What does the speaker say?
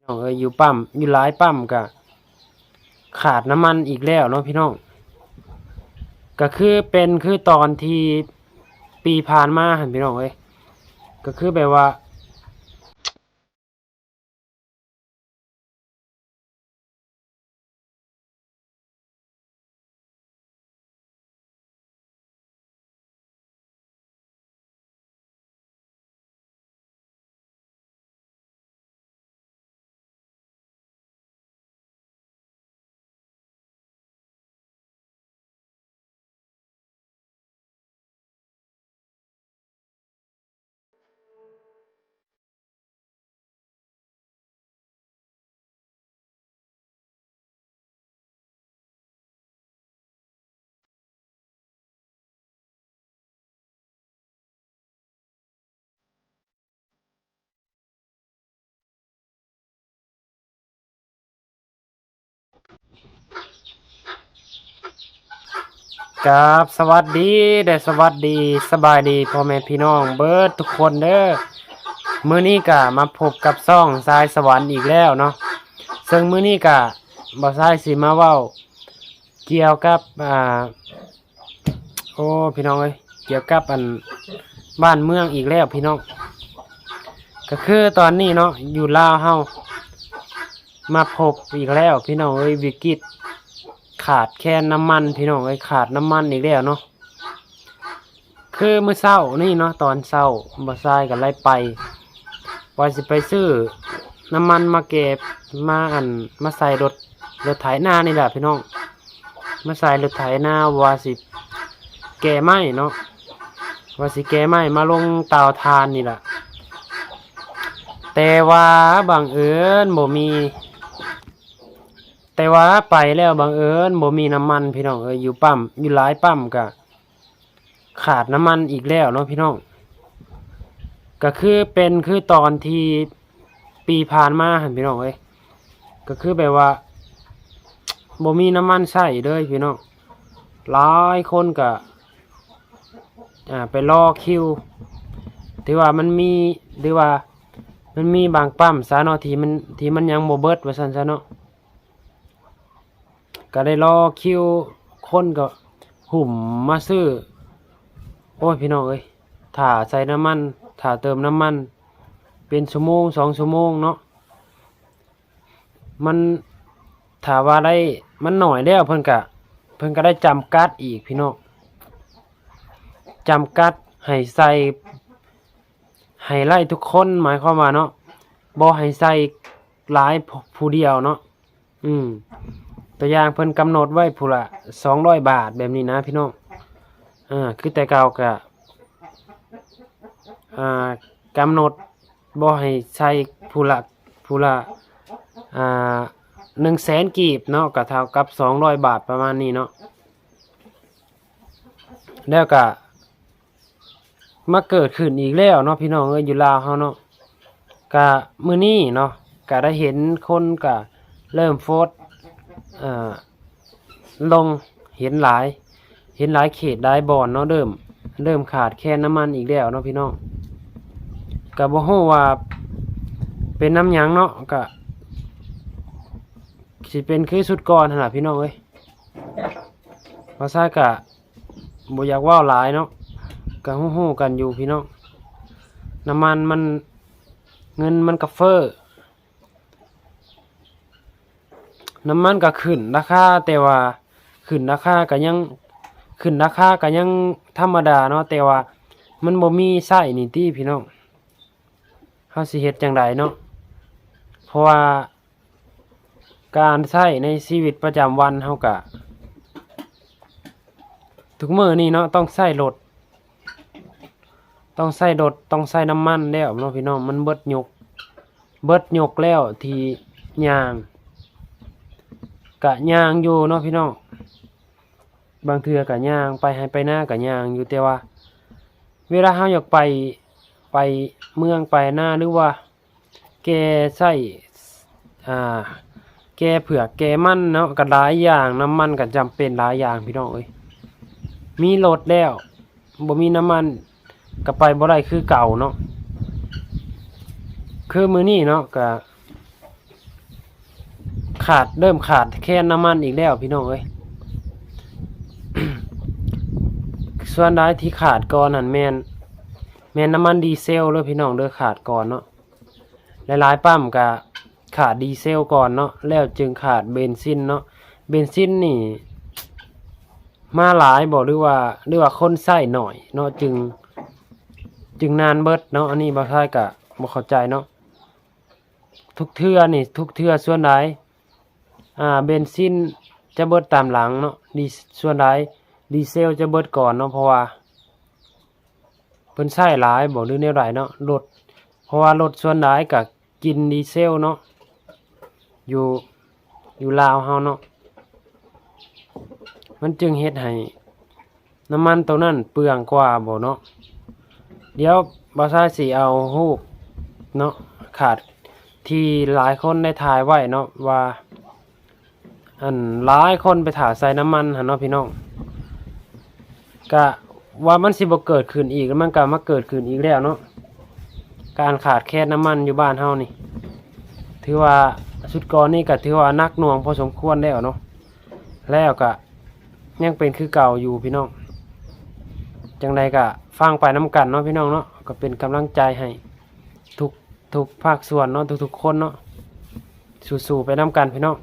น้องอยู่ปั๊มอยู่หลายปั๊มก็ขาดน้ำมันอีกแล้วเนาะพี่น้องก็คือตอนที่ปีผ่านมาหั่นพี่น้องก็คือแบบว่ากับสวัสดีสวัสดีสบายดีพ่อแม่พี่น้องเบิร์ดทุกคนเด้อมื้อนี้ก็มาพบกับซ่องทรายสวรรค์อีกแล้วเนาะซึ่งมื้อนี้ก็บ่ทรายสิมาเว้าเกี่ยวกับโอ้พี่น้องเกี่ยวกับบ้านเมืองอีกแล้วพี่น้องก็คือตอนนี้เนาะอยู่ลาวเฮามาพบอีกแล้วพี่น้องวิกฤตขาดแคลนน้ำมันพี่น้องขาดน้ำมันอีกแล้วเนาะคือมื้อเช้านี่เนาะตอนเช้าบ่ทรายก็ไล่ไปว่าสิไปซื้อน้ำมันมาเก็บมาใส่รถไถนานี่แหละพี่น้องมาใส่รถไถนาว่าสิแก่ไม้เนาะว่าสิแก่ไม้มาลงเตาถ่านนี่แหละแต่ว่าบังเอิญบ่มีแต่ว่าไปแล้วบังเอิญบ่มีน้ำมันพี่น้องอยู่ปั๊มอยู่หลายปั๊มก็ขาดน้ำมันอีกแล้วเนาะพี่น้องก็คือตอนที่ปีผ่านมาหั่นพี่น้องก็คือแบบว่าบ่มีน้ำมันใช้เลยพี่น้องหลายคนก็ไปรอคิวที่ว่ามันมีหรือว่ามันมีบางปั๊มซะเนาะที่มันยังบ่เบิดว่าซั่นซะเนาะก็ได้รอคิวคนก็หุ่มมาซื้อโอ้ยพี่น้องถ้าใส่น้ำมันถ้าเติมน้ำมันเป็นชั่วโมง2 ชั่วโมงเนาะมันถ้าว่าได้มันหน่อยแล้วเพิ่นก็ได้จำกัดอีกพี่น้องจำกัดให้ใส่ให้ไล่ทุกคนหมายความว่าเนาะบ่ให้ใส่หลายผู้เดียวเนาะตัวอย่างเพิ่นกำหนดไว้ผู้ละ200 บาทแบบนี้นะพี่น้องคือแต่เก่าก็กำหนดบ่ให้ใช้ผู้ละ100,000 กีบเนาะก็เท่ากับ200 บาทประมาณนี้เนาะแล้วก็มาเกิดขึ้นอีกแล้วเนาะพี่น้องอยู่ลาวเฮาเนาะก็มื้อนี้เนาะก็ได้เห็นคนก็เริ่มโพสต์ลงเห็นหลายเขตหลายบ่อนเนาะเริ่มขาดแคลนน้ำมันอีกแล้วเนาะพี่น้องก็บ่ฮู้ว่าเป็นน้ำหยังเนาะก็สิเป็นคือสุดก่อนหั่นล่ะพี่น้องภาษาก็บ่อยากเว้าหลายเนาะก็ฮู้ๆกันอยู่พี่น้องน้ำมันมันเงินมันก็เฟ้อน้ำมันก็ขึ้นราคาแต่ว่าขึ้นราคาก็ยังธรรมดาเนาะแต่ว่ามันบ่มีใช้นี่ติพี่น้องเฮาสิเฮ็ดจังไดเนาะเพราะว่าการใช้ในชีวิตประจำวันเฮาก็ทุกมื้อนี้เนาะต้องใช้รถต้องใช้น้ำมันแล้วเนาะพี่น้องมันเบิดยกแล้วที่ย่างกะย่างอยู่เนาะพี่น้องบางเทื่อกะย่างไปให้ไปหน้ากะย่างอยู่แต่ว่าเวลาเฮาอยากไปเมืองไปหน้าหรือว่าแกใช้แกเผือกแกมันเนาะก็หลายอย่างน้ำมันก็จำเป็นหลายอย่างพี่น้องมีรถแล้วบ่มีน้ำมันก็ไปบ่ได้คือเก่าเนาะคือมื้อนี้เนาะก็ เริ่มขาดแค่น้ำมันอีกแล้วพี่น้องเอ้ย ส่วนใดที่ขาดก่อนนั่นแม่นน้ำมันดีเซลเด้อพี่น้องเด้อขาดก่อนเนาะหลายๆปั๊มก็ขาดดีเซลก่อนเนาะแล้วจึงขาดเบนซินเนาะเบนซินนี่มาหลายบ่หรือว่าคนใช้หน่อยเนาะจึงนานเบิดเนาะอันนี้บ่ใช่ก็บ่เข้าใจเนาะทุกเทื่อส่วนใดเบนซินจะเบิดตามหลังเนาะส่วนใดดีเซลจะเบิดก่อนเนาะเพราะว่าเพิ่นใช้หลายบ่หรือแนวใดเนาะรถเพราะว่ารถส่วนใดก็กินดีเซลเนาะอยู่ลาวเฮาเนาะมันจึงเฮ็ดให้น้ำมันตัวนั้นเปลืองกว่าบ่เนาะเดี๋ยวบ่าวชายสิเอารูปเนาะขาดที่หลายคนได้ถ่ายไว้เนาะว่าหลายคนไปถ่าใส่น้ำมันหั่นเนาะพี่น้องก็ว่ามันสิบ่เกิดขึ้นอีกแล้วมันก็มาเกิดขึ้นอีกแล้วเนาะการขาดแคลนน้ำมันอยู่บ้านเฮานี่ถือว่าสุดก่อนนี่ก็ถือว่านักหน่วงพอสมควรแล้วเนาะแล้วก็ยังเป็นคือเก่าอยู่พี่น้องจังใดก็ฟังไปน้ำกันเนาะพี่น้องเนาะก็เป็นกำลังใจให้ทุกภาคส่วนเนาะทุกคนเนาะสู้ๆไปน้ำกันพี่น้อง